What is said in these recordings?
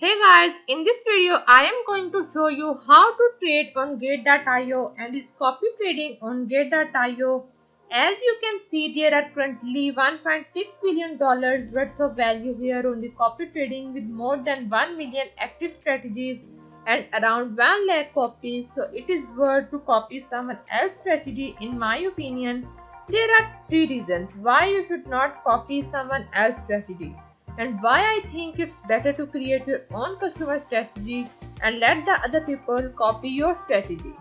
Hey guys, in this video I am going to show you how to trade on Gate.io and is copy trading on Gate.io. As you can see, there are currently $1.6 billion worth of value here on the copy trading with more than 1 million active strategies and around 1 lakh copies. So it is worth to copy someone else's strategy in my opinion. There are 3 reasons why you should not copy someone else's strategy and why I think it's better to create your own customer strategy and let the other people copy your strategy.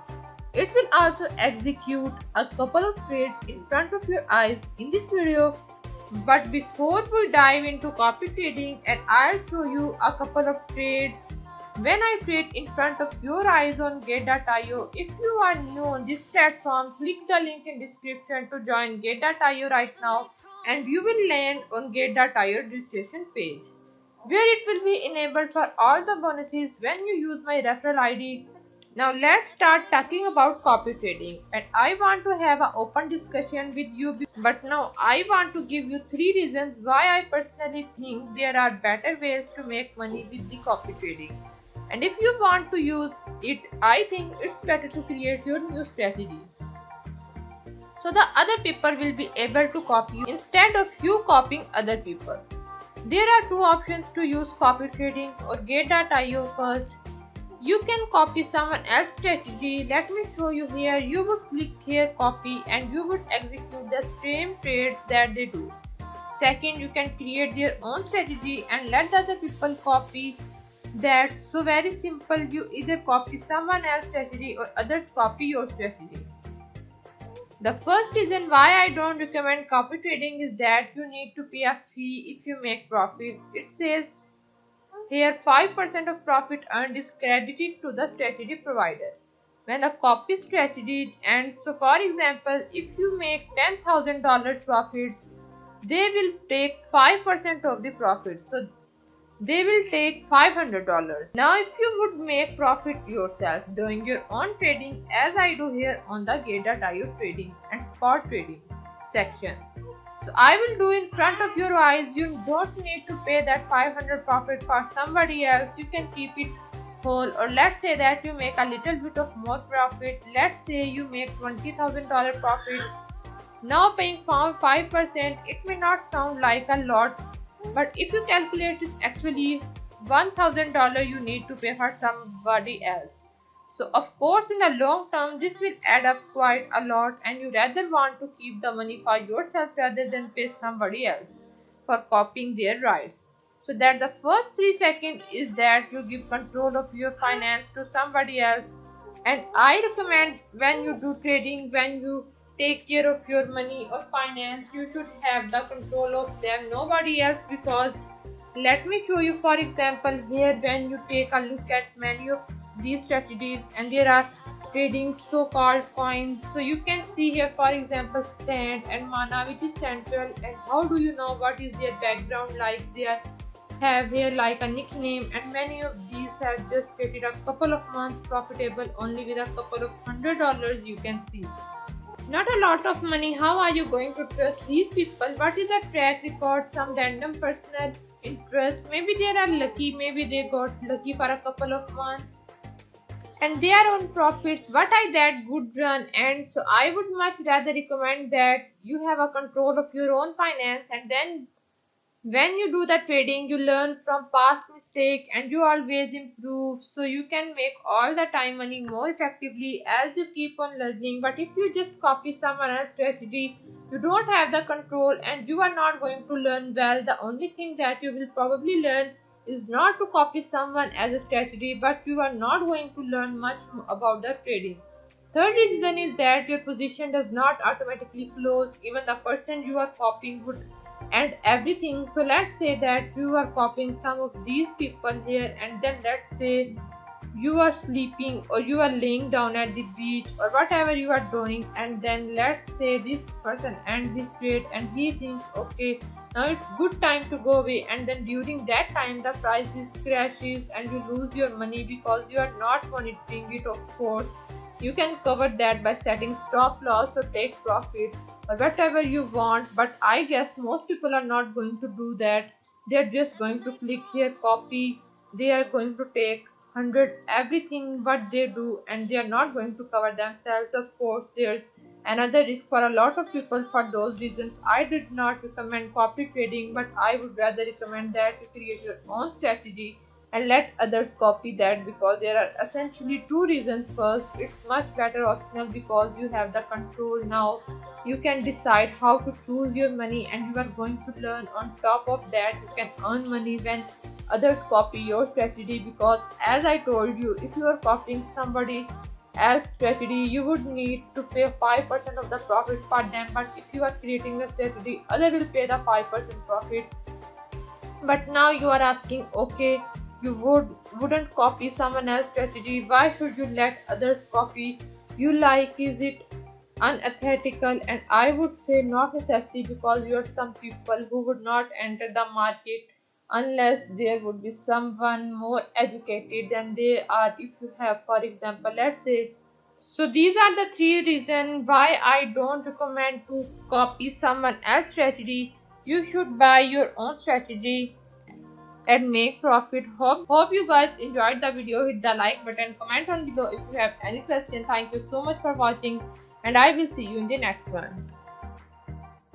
It will also execute a couple of trades in front of your eyes in this video. But before we dive into copy trading, and I'll show you a couple of trades when I trade in front of your eyes on Gate.io. If you are new on this platform, click the link in description to join Gate.io right now and you will land on Gate.io registration page where it will be enabled for all the bonuses when you use my referral ID. Now let's start talking about copy trading, and I want to have an open discussion with you, but now I want to give you 3 reasons why I personally think there are better ways to make money with the copy trading. And if you want to use it, I think it's better to create your new strategy so the other people will be able to copy you instead of you copying other people. There are 2 options to use copy trading or Gate.io. First, you can copy someone else's strategy. Let me show you here. You would click here copy and you would execute the same trades that they do. Second, you can create their own strategy and let the other people copy that. So very simple, you either copy someone else's strategy or others copy your strategy. The first reason why I don't recommend copy trading is that you need to pay a fee if you make profit. It says here 5% of profit earned is credited to the strategy provider when the copy strategy ends. So for example, if you make $10,000 profits, they will take 5% of the profit. So they will take $500. Now if you would make profit yourself doing your own trading as I do here on the Gate.io trading and spot trading section, so I will do in front of your eyes. You don't need to pay that 500 profit for somebody else. You can keep it whole, or let's say that you make a little bit of more profit. Let's say you make $20,000 profit. Now paying 5%, it may not sound like a lot, but if you calculate, it's actually $1,000 you need to pay for somebody else. So of course in the long term this will add up quite a lot, and you rather want to keep the money for yourself rather than pay somebody else for copying their rights. So that the first 3 seconds is that you give control of your finance to somebody else. And I recommend when you do trading, when you take care of your money or finance, you should have the control of them, nobody else. Because let me show you, for example, here when you take a look at many of these strategies and there are trading so-called coins. So you can see here, for example, Sand and Mana, which is central. And how do you know what is their background like? They have here like a nickname, and many of these have just traded a couple of months profitable only with a couple of $100. You can see not a lot of money. How are you going to trust these people? What is the track record? Some random personal interest. Maybe they are lucky, maybe they got lucky for a couple of months and they are on profits. What are that good run? And so I would much rather recommend that you have a control of your own finance, and then when you do the trading you learn from past mistake and you always improve, so you can make all the time money more effectively as you keep on learning. But if you just copy someone else's strategy, you don't have the control and you are not going to learn well. The only thing that you will probably learn is not to copy someone as a strategy, but you are not going to learn much about the trading. Third reason is that your position does not automatically close. Even the person you are copying would and everything. So let's say that you are copying some of these people here, and then let's say you are sleeping or you are laying down at the beach or whatever you are doing, and then let's say this person ends his trade and he thinks, okay, now it's good time to go away, and then during that time the prices crashes and you lose your money because you are not monitoring it. Of course you can cover that by setting stop loss or take profit or whatever you want, but I guess most people are not going to do that. They're just going to click here copy they are going to take 100 everything what they do, and they are not going to cover themselves. Of course, there's another risk for a lot of people. For those reasons, I did not recommend copy trading, but I would rather recommend that you create your own strategy and let others copy that, because there are essentially two reasons. First, it's much better optional because you have the control. Now you can decide how to choose your money, and you are going to learn. On top of that, you can earn money when others copy your strategy, because as I told you, if you are copying somebody else strategy, you would need to pay 5% of the profit for them, but if you are creating a strategy, other will pay the 5% profit. But now you are asking, okay, you wouldn't copy someone else's strategy, why should you let others copy you? Like, is it unethical? And I would say not necessarily, because you are some people who would not enter the market unless there would be someone more educated than they are. If you have, for example, let's say, so these are the three reasons why I don't recommend to copy someone else's strategy. You should buy your own strategy and make profit. Hope you guys enjoyed the video. Hit the like button, comment on below if you have any question. Thank you so much for watching, and I will see you in the next one.